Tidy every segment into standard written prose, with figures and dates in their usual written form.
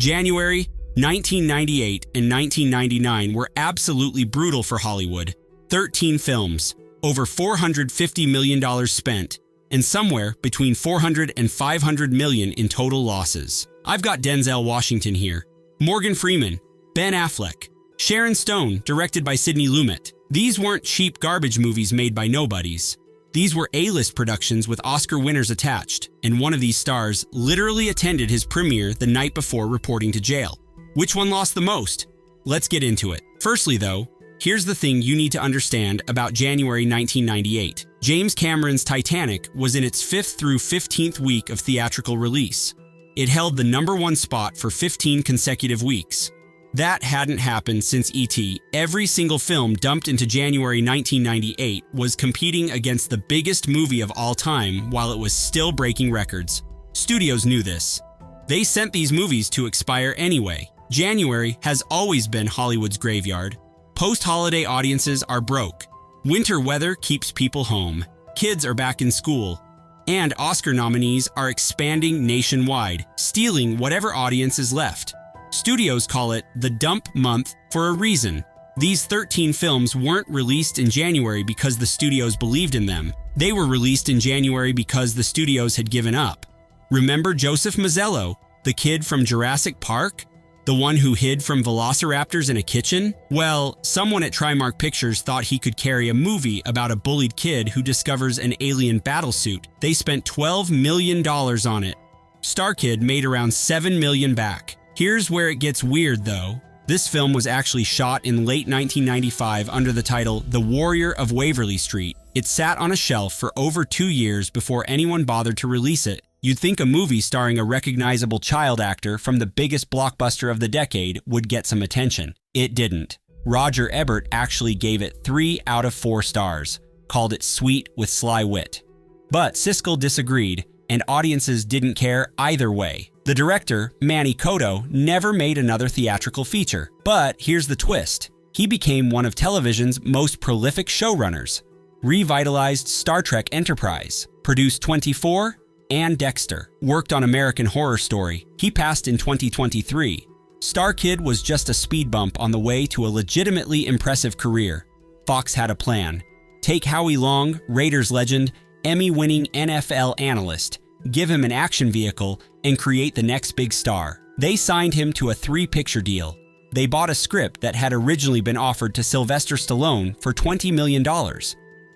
January, 1998 and 1999 were absolutely brutal for Hollywood. 13 films, over $450 million spent, and somewhere between $400 and $500 million in total losses. I've got Denzel Washington here, Morgan Freeman, Ben Affleck, Sharon Stone, directed by Sidney Lumet. These weren't cheap garbage movies made by nobodies. These were A-list productions with Oscar winners attached, and one of these stars literally attended his premiere the night before reporting to jail. Which one lost the most? Let's get into it. Firstly though, here's the thing you need to understand about January 1998. James Cameron's Titanic was in its 5th through 15th week of theatrical release. It held the #1 spot for 15 consecutive weeks. That hadn't happened since E.T. Every single film dumped into January 1998 was competing against the biggest movie of all time while it was still breaking records. Studios knew this. They sent these movies to expire anyway. January has always been Hollywood's graveyard. Post-holiday audiences are broke. Winter weather keeps people home. Kids are back in school. And Oscar nominees are expanding nationwide, stealing whatever audience is left. Studios call it the dump month for a reason. These 13 films weren't released in January because the studios believed in them. They were released in January because the studios had given up. Remember Joseph Mazzello, the kid from Jurassic Park? The one who hid from velociraptors in a kitchen? Well, someone at Trimark Pictures thought he could carry a movie about a bullied kid who discovers an alien battlesuit. They spent $12 million on it. Star Kid made around $7 million back. Here's where it gets weird though. This film was actually shot in late 1995 under the title The Warrior of Waverly Street. It sat on a shelf for over 2 years before anyone bothered to release it. You'd think a movie starring a recognizable child actor from the biggest blockbuster of the decade would get some attention. It didn't. Roger Ebert actually gave it 3 out of 4 stars, called it sweet with sly wit. But Siskel disagreed, and audiences didn't care either way. The director, Manny Cotto, never made another theatrical feature. But here's the twist. He became one of television's most prolific showrunners, revitalized Star Trek Enterprise, produced 24, and Dexter, worked on American Horror Story. He passed in 2023. Star Kid was just a speed bump on the way to a legitimately impressive career. Fox had a plan. Take Howie Long, Raiders legend, Emmy-winning NFL analyst, give him an action vehicle, and create the next big star. They signed him to a 3-picture deal. They bought a script that had originally been offered to Sylvester Stallone for $20 million.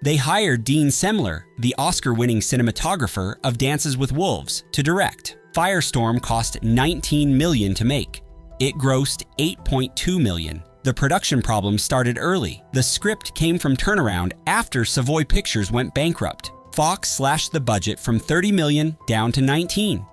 They hired Dean Semler, the Oscar-winning cinematographer of Dances with Wolves, to direct. Firestorm cost $19 million to make. It grossed $8.2 million. The production problems started early. The script came from turnaround after Savoy Pictures went bankrupt. Fox slashed the budget from $30 million down to $19.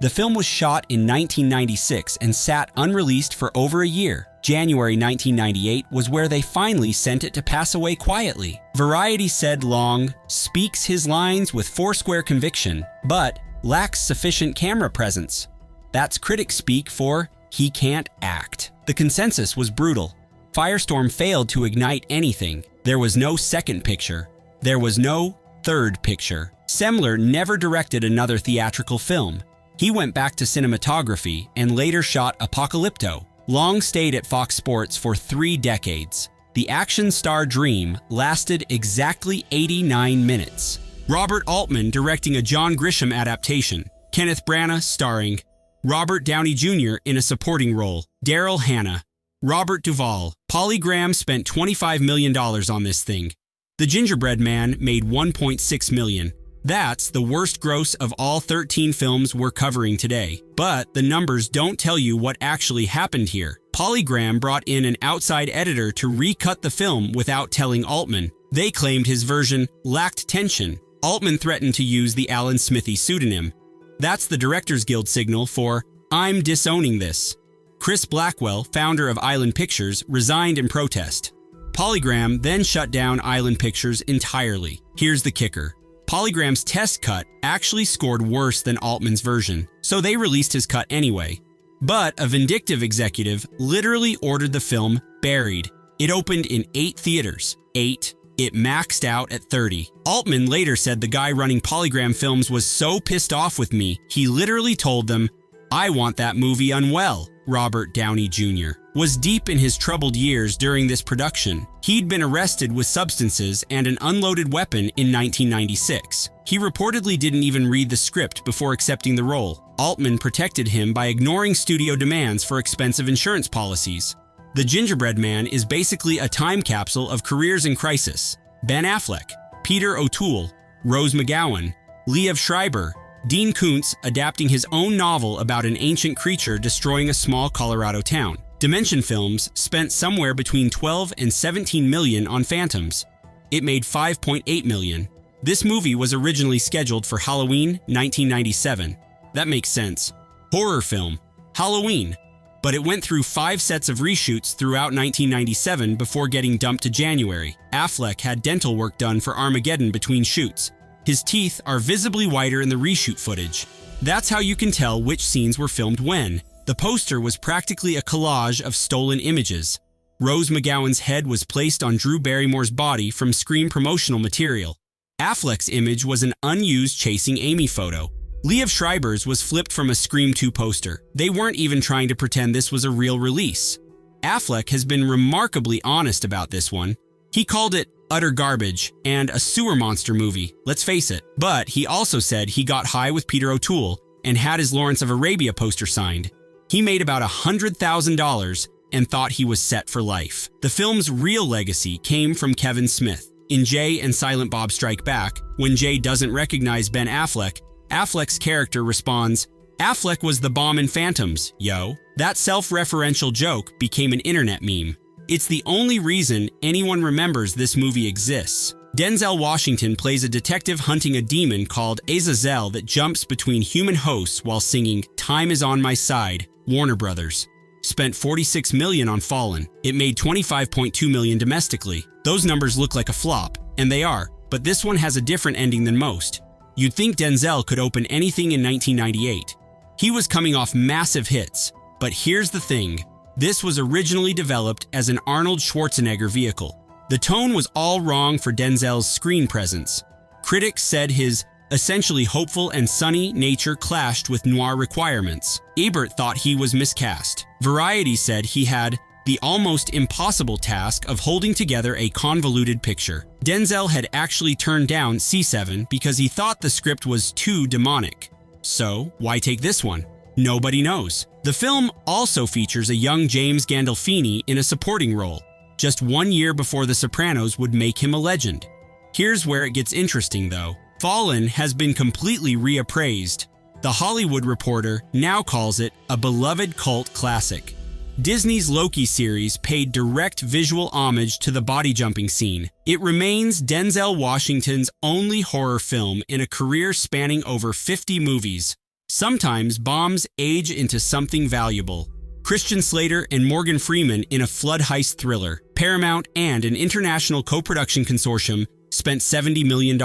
The film was shot in 1996 and sat unreleased for over a year. January 1998 was where they finally sent it to pass away quietly. Variety said Long speaks his lines with foursquare conviction, but lacks sufficient camera presence. That's critics speak for he can't act. The consensus was brutal. Firestorm failed to ignite anything. There was no second picture. There was no third picture. Semler never directed another theatrical film. He went back to cinematography and later shot Apocalypto. Long stayed at Fox Sports for 3 decades. The action star dream lasted exactly 89 minutes. Robert Altman directing a John Grisham adaptation. Kenneth Branagh starring. Robert Downey Jr. in a supporting role. Daryl Hannah. Robert Duvall. Polly Graham spent $25 million on this thing. The Gingerbread Man made $1.6 million. That's the worst gross of all 13 films we're covering today. But the numbers don't tell you what actually happened here. Polly Graham brought in an outside editor to recut the film without telling Altman. They claimed his version lacked tension. Altman threatened to use the Alan Smithy pseudonym. That's the Directors Guild signal for, I'm disowning this. Chris Blackwell, founder of Island Pictures, resigned in protest. Polygram then shut down Island Pictures entirely. Here's the kicker. Polygram's test cut actually scored worse than Altman's version, so they released his cut anyway. But a vindictive executive literally ordered the film buried. It opened in 8 theaters. 8. It maxed out at 30. Altman later said the guy running Polygram Films was so pissed off with me, he literally told them, "I want that movie unwell." Robert Downey Jr. was deep in his troubled years during this production. He'd been arrested with substances and an unloaded weapon in 1996. He reportedly didn't even read the script before accepting the role. Altman protected him by ignoring studio demands for expensive insurance policies. The Gingerbread Man is basically a time capsule of careers in crisis. Ben Affleck, Peter O'Toole, Rose McGowan, Liev Schreiber, Dean Koontz adapting his own novel about an ancient creature destroying a small Colorado town. Dimension Films spent somewhere between 12 and 17 million on Phantoms. It made 5.8 million. This movie was originally scheduled for Halloween 1997. That makes sense. Horror film, Halloween. But it went through 5 sets of reshoots throughout 1997 before getting dumped to January. Affleck had dental work done for Armageddon between shoots. His teeth are visibly whiter in the reshoot footage. That's how you can tell which scenes were filmed when. The poster was practically a collage of stolen images. Rose McGowan's head was placed on Drew Barrymore's body from Scream promotional material. Affleck's image was an unused Chasing Amy photo. Liev Schreiber's was flipped from a Scream 2 poster. They weren't even trying to pretend this was a real release. Affleck has been remarkably honest about this one. He called it utter garbage and a sewer monster movie, let's face it. But he also said he got high with Peter O'Toole and had his Lawrence of Arabia poster signed. He made about $100,000 and thought he was set for life. The film's real legacy came from Kevin Smith. In Jay and Silent Bob Strike Back, when Jay doesn't recognize Ben Affleck, Affleck's character responds, "Affleck was the bomb in Phantoms, yo." That self-referential joke became an internet meme. It's the only reason anyone remembers this movie exists. Denzel Washington plays a detective hunting a demon called Azazel that jumps between human hosts while singing "Time is on my side." Warner Brothers spent $46 million on Fallen. It made $25.2 million domestically. Those numbers look like a flop, and they are, but this one has a different ending than most. You'd think Denzel could open anything in 1998. He was coming off massive hits, but here's the thing. This was originally developed as an Arnold Schwarzenegger vehicle. The tone was all wrong for Denzel's screen presence. Critics said his essentially hopeful and sunny nature clashed with noir requirements. Ebert thought he was miscast. Variety said he had the almost impossible task of holding together a convoluted picture. Denzel had actually turned down C7 because he thought the script was too demonic. So, why take this one? Nobody knows. The film also features a young James Gandolfini in a supporting role, just 1 year before The Sopranos would make him a legend. Here's where it gets interesting though. Fallen has been completely reappraised. The Hollywood Reporter now calls it a beloved cult classic. Disney's Loki series paid direct visual homage to the body jumping scene. It remains Denzel Washington's only horror film in a career spanning over 50 movies. Sometimes bombs age into something valuable. Christian Slater and Morgan Freeman in a flood heist thriller. Paramount and an international co-production consortium spent $70 million.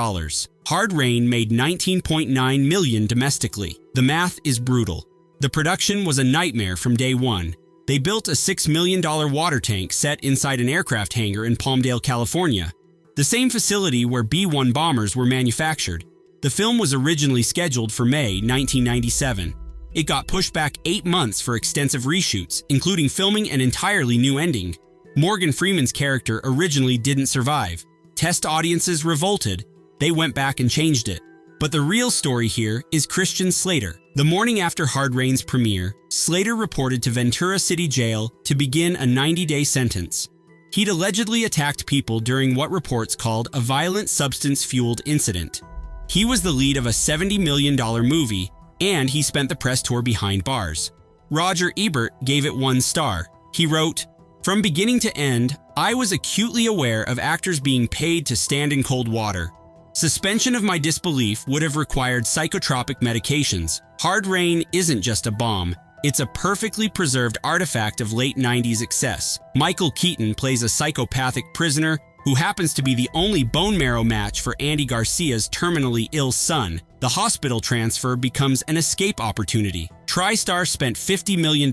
Hard Rain made $19.9 million domestically. The math is brutal. The production was a nightmare from day one. They built a $6 million water tank set inside an aircraft hangar in Palmdale, California, the same facility where B-1 bombers were manufactured. The film was originally scheduled for May 1997. It got pushed back 8 months for extensive reshoots, including filming an entirely new ending. Morgan Freeman's character originally didn't survive. Test audiences revolted. They went back and changed it. But the real story here is Christian Slater. The morning after Hard Rain's premiere, Slater reported to Ventura City Jail to begin a 90-day sentence. He'd allegedly attacked people during what reports called a violent substance-fueled incident. He was the lead of a $70 million movie, and he spent the press tour behind bars. Roger Ebert gave it 1 star. He wrote, "From beginning to end, I was acutely aware of actors being paid to stand in cold water. Suspension of my disbelief would have required psychotropic medications. Hard Rain isn't just a bomb. It's a perfectly preserved artifact of late 90s excess. Michael Keaton plays a psychopathic prisoner who happens to be the only bone marrow match for Andy Garcia's terminally ill son. The hospital transfer becomes an escape opportunity. TriStar spent $50 million.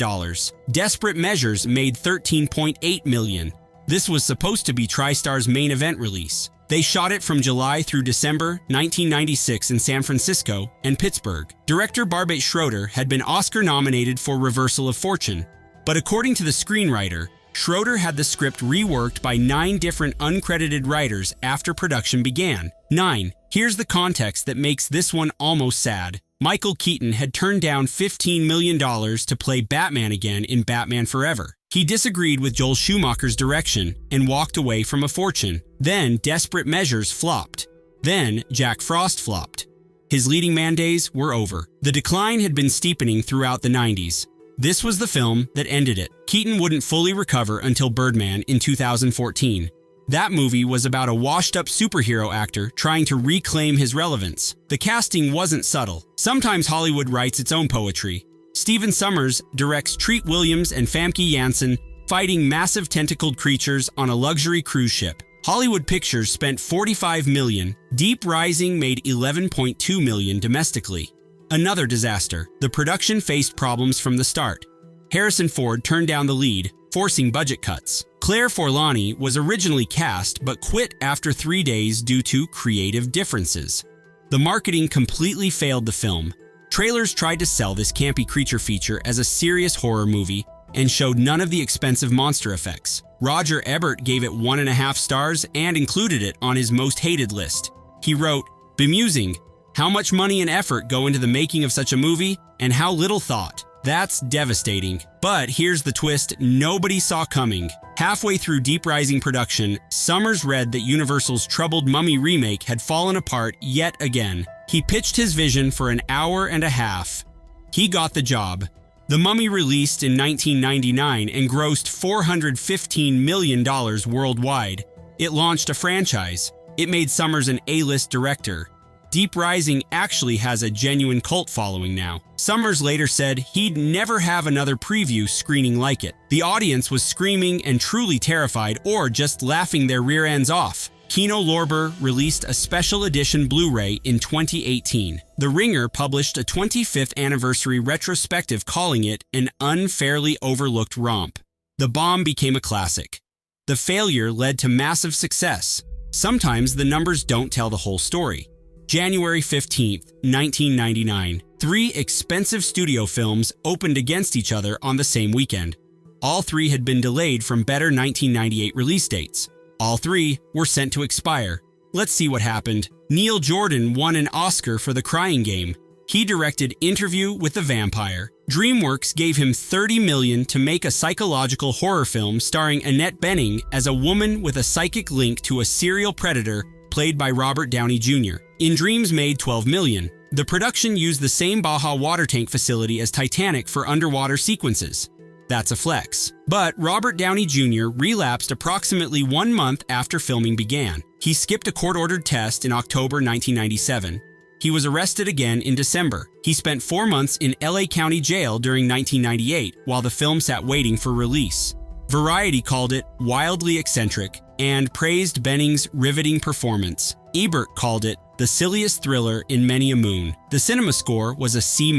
Desperate Measures made $13.8 million. This was supposed to be TriStar's main event release. They shot it from July through December 1996 in San Francisco and Pittsburgh. Director Barbet Schroeder had been Oscar-nominated for Reversal of Fortune, but according to the screenwriter, Schroeder had the script reworked by 9 different uncredited writers after production began. 9. Here's the context that makes this one almost sad. Michael Keaton had turned down $15 million to play Batman again in Batman Forever. He disagreed with Joel Schumacher's direction and walked away from a fortune. Then Desperate Measures flopped. Then Jack Frost flopped. His leading man days were over. The decline had been steepening throughout the 90s. This was the film that ended it. Keaton wouldn't fully recover until Birdman in 2014. That movie was about a washed-up superhero actor trying to reclaim his relevance. The casting wasn't subtle. Sometimes Hollywood writes its own poetry. Stephen Sommers directs Treat Williams and Famke Janssen fighting massive tentacled creatures on a luxury cruise ship. Hollywood Pictures spent $45 million. Deep Rising made $11.2 million domestically. Another disaster. The production faced problems from the start. Harrison Ford turned down the lead, forcing budget cuts. Claire Forlani was originally cast but quit after 3 days due to creative differences. The marketing completely failed the film. Trailers tried to sell this campy creature feature as a serious horror movie and showed none of the expensive monster effects. Roger Ebert gave it 1.5 stars and included it on his most hated list. He wrote, "Bemusing. How much money and effort go into the making of such a movie, and how little thought. That's devastating." But here's the twist nobody saw coming. Halfway through Deep Rising production, Sommers read that Universal's troubled Mummy remake had fallen apart yet again. He pitched his vision for an hour and a half. He got the job. The Mummy released in 1999 and grossed $415 million worldwide. It launched a franchise. It made Sommers an A-list director. Deep Rising actually has a genuine cult following now. Sommers later said he'd never have another preview screening like it. The audience was screaming and truly terrified or just laughing their rear ends off. Kino Lorber released a special edition Blu-ray in 2018. The Ringer published a 25th anniversary retrospective calling it an unfairly overlooked romp. The bomb became a classic. The failure led to massive success. Sometimes the numbers don't tell the whole story. January 15, 1999. 3 expensive studio films opened against each other on the same weekend. All 3 had been delayed from better 1998 release dates. All 3 were sent to expire. Let's see what happened. Neil Jordan won an Oscar for The Crying Game. He directed Interview with the Vampire. DreamWorks gave him $30 million to make a psychological horror film starring Annette Bening as a woman with a psychic link to a serial predator played by Robert Downey Jr. In Dreams made $12 million. The production used the same Baja water tank facility as Titanic for underwater sequences. That's a flex. But Robert Downey Jr. relapsed approximately 1 month after filming began. He skipped a court-ordered test in October 1997. He was arrested again in December. He spent 4 months in LA County Jail during 1998 while the film sat waiting for release. Variety called it wildly eccentric and praised Benning's riveting performance. Ebert called it the silliest thriller in many a moon. The cinema score was a C-.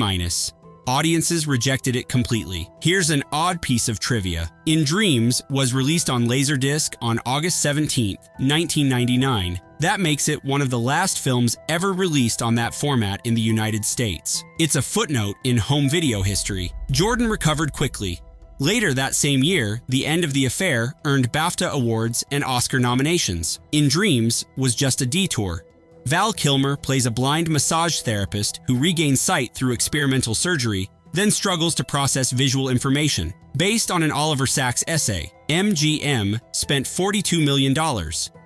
Audiences rejected it completely. Here's an odd piece of trivia. In Dreams was released on Laserdisc on August 17, 1999. That makes it one of the last films ever released on that format in the United States. It's a footnote in home video history. Jordan recovered quickly. Later that same year, The End of the Affair earned BAFTA awards and Oscar nominations. In Dreams was just a detour. Val Kilmer plays a blind massage therapist who regains sight through experimental surgery, then struggles to process visual information. Based on an Oliver Sacks essay, MGM spent $42 million.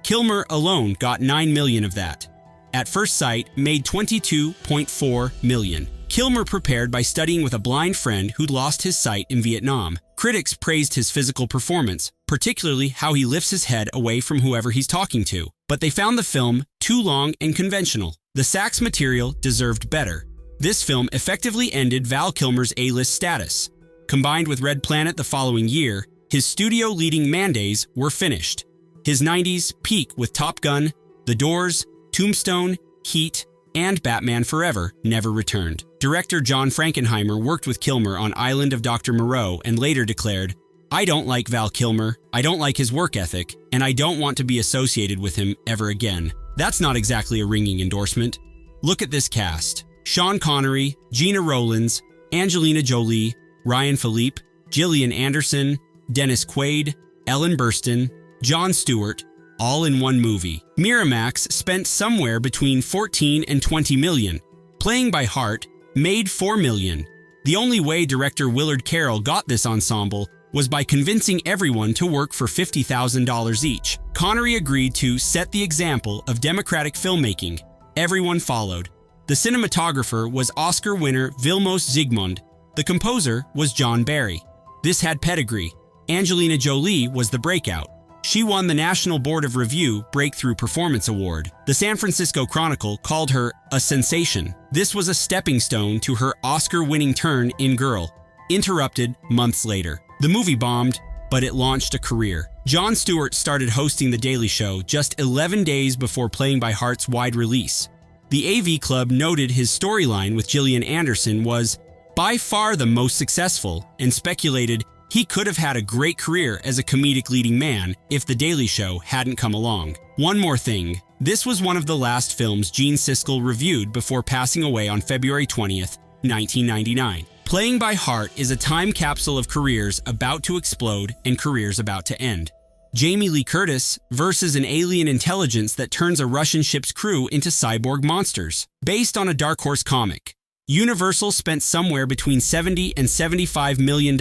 Kilmer alone got $9 million of that. At First Sight made $22.4 million. Kilmer prepared by studying with a blind friend who'd lost his sight in Vietnam. Critics praised his physical performance, particularly how he lifts his head away from whoever he's talking to. But they found the film too long and conventional. The Sacks material deserved better. This film effectively ended Val Kilmer's A-list status. Combined with Red Planet the following year, his studio-leading man days were finished. His 90s peak with Top Gun, The Doors, Tombstone, Heat, and Batman Forever never returned. Director John Frankenheimer worked with Kilmer on Island of Dr. Moreau and later declared, I don't like Val Kilmer, I don't like his work ethic, and I don't want to be associated with him ever again. That's not exactly a ringing endorsement. Look at this cast. Sean Connery, Gina Rowlands, Angelina Jolie, Ryan Philippe, Gillian Anderson, Dennis Quaid, Ellen Burstyn, Jon Stewart, all in one movie. Miramax spent somewhere between 14 and 20 million. Playing by Heart made 4 million. The only way director Willard Carroll got this ensemble was by convincing everyone to work for $50,000 each. Connery agreed to set the example of democratic filmmaking. Everyone followed. The cinematographer was Oscar winner Vilmos Zsigmond. The composer was John Barry. This had pedigree. Angelina Jolie was the breakout. She won the National Board of Review Breakthrough Performance Award. The San Francisco Chronicle called her a sensation. This was a stepping stone to her Oscar-winning turn in Girl. Interrupted months later. The movie bombed, but it launched a career. Jon Stewart started hosting The Daily Show just 11 days before Playing by Heart's wide release. The AV Club noted his storyline with Gillian Anderson was by far the most successful and speculated he could have had a great career as a comedic leading man if The Daily Show hadn't come along. One more thing, this was one of the last films Gene Siskel reviewed before passing away on February 20th, 1999. Playing by Heart is a time capsule of careers about to explode and careers about to end. Jamie Lee Curtis versus an alien intelligence that turns a Russian ship's crew into cyborg monsters. Based on a Dark Horse comic, Universal spent somewhere between $70 and $75 million.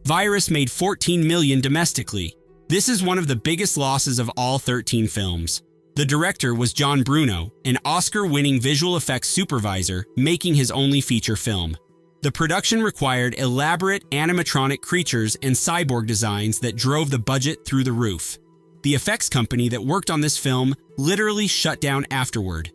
Virus made $14 million domestically. This is one of the biggest losses of all 13 films. The director was John Bruno, an Oscar-winning visual effects supervisor, making his only feature film. The production required elaborate animatronic creatures and cyborg designs that drove the budget through the roof. The effects company that worked on this film literally shut down afterward.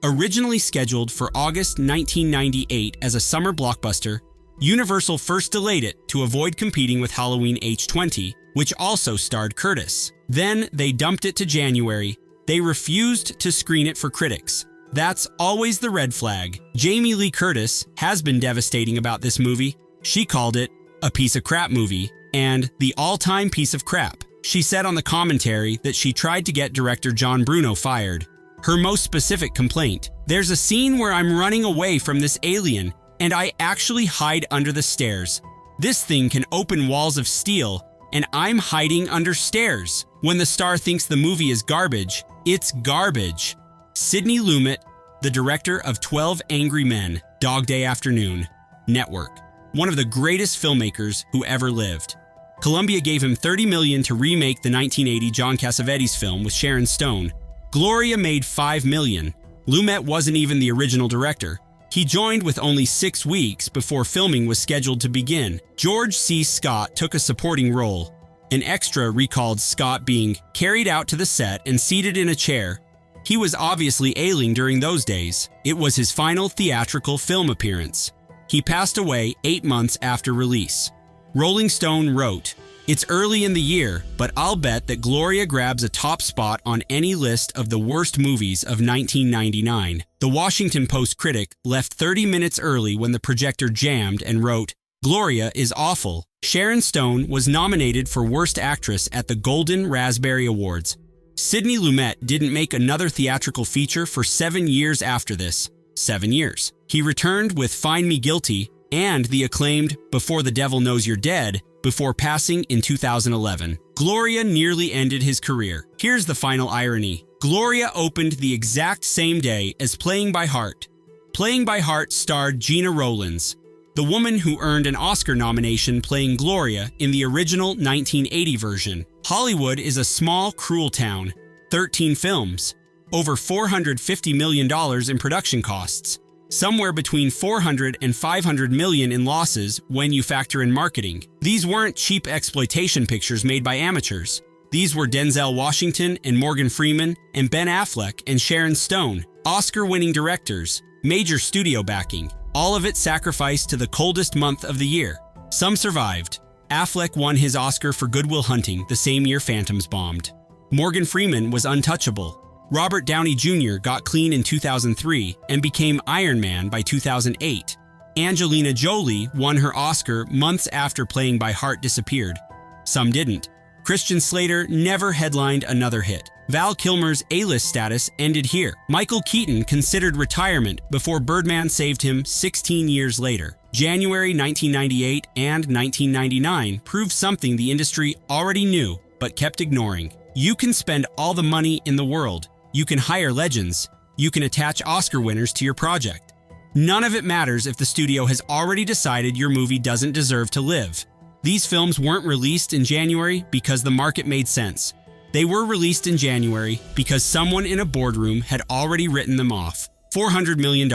Originally scheduled for August 1998 as a summer blockbuster, Universal first delayed it to avoid competing with Halloween H20, which also starred Curtis. Then they dumped it to January. They refused to screen it for critics. That's always the red flag. Jamie Lee Curtis has been devastating about this movie. She called it a piece of crap movie and the all-time piece of crap. She said on the commentary that she tried to get director John Bruno fired. Her most specific complaint: there's a scene where I'm running away from this alien and I actually hide under the stairs. This thing can open walls of steel and I'm hiding under stairs. When the star thinks the movie is garbage, it's garbage. Sidney Lumet, the director of 12 Angry Men, Dog Day Afternoon, Network, one of the greatest filmmakers who ever lived. Columbia gave him $30 million to remake the 1980 John Cassavetes film with Sharon Stone. Gloria made $5 million. Lumet wasn't even the original director. He joined with only 6 weeks before filming was scheduled to begin. George C. Scott took a supporting role. An extra recalled Scott being carried out to the set and seated in a chair. He was obviously ailing during those days. It was his final theatrical film appearance. He passed away 8 months after release. Rolling Stone wrote, "It's early in the year, but I'll bet that Gloria grabs a top spot on any list of the worst movies of 1999. The Washington Post critic left 30 minutes early when the projector jammed and wrote, "Gloria is awful." Sharon Stone was nominated for Worst Actress at the Golden Raspberry Awards. Sidney Lumet didn't make another theatrical feature for 7 years after this. 7 years. He returned with Find Me Guilty and the acclaimed Before the Devil Knows You're Dead before passing in 2011. Gloria nearly ended his career. Here's the final irony. Gloria opened the exact same day as Playing by Heart. Playing by Heart starred Gina Rowlands, the woman who earned an Oscar nomination playing Gloria in the original 1980 version. Hollywood is a small, cruel town. 13 films. Over $450 million in production costs. Somewhere between $400 and $500 million in losses when you factor in marketing. These weren't cheap exploitation pictures made by amateurs. These were Denzel Washington and Morgan Freeman and Ben Affleck and Sharon Stone, Oscar-winning directors, major studio backing. All of it sacrificed to the coldest month of the year. Some survived. Affleck won his Oscar for Good Will Hunting the same year Phantoms bombed. Morgan Freeman was untouchable. Robert Downey Jr. got clean in 2003 and became Iron Man by 2008. Angelina Jolie won her Oscar months after Playing by Heart disappeared. Some didn't. Christian Slater never headlined another hit. Val Kilmer's A-list status ended here. Michael Keaton considered retirement before Birdman saved him 16 years later. January 1998 and 1999 proved something the industry already knew but kept ignoring. You can spend all the money in the world. You can hire legends. You can attach Oscar winners to your project. None of it matters if the studio has already decided your movie doesn't deserve to live. These films weren't released in January because the market made sense. They were released in January because someone in a boardroom had already written them off. $400 million.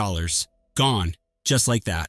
Gone. Just like that.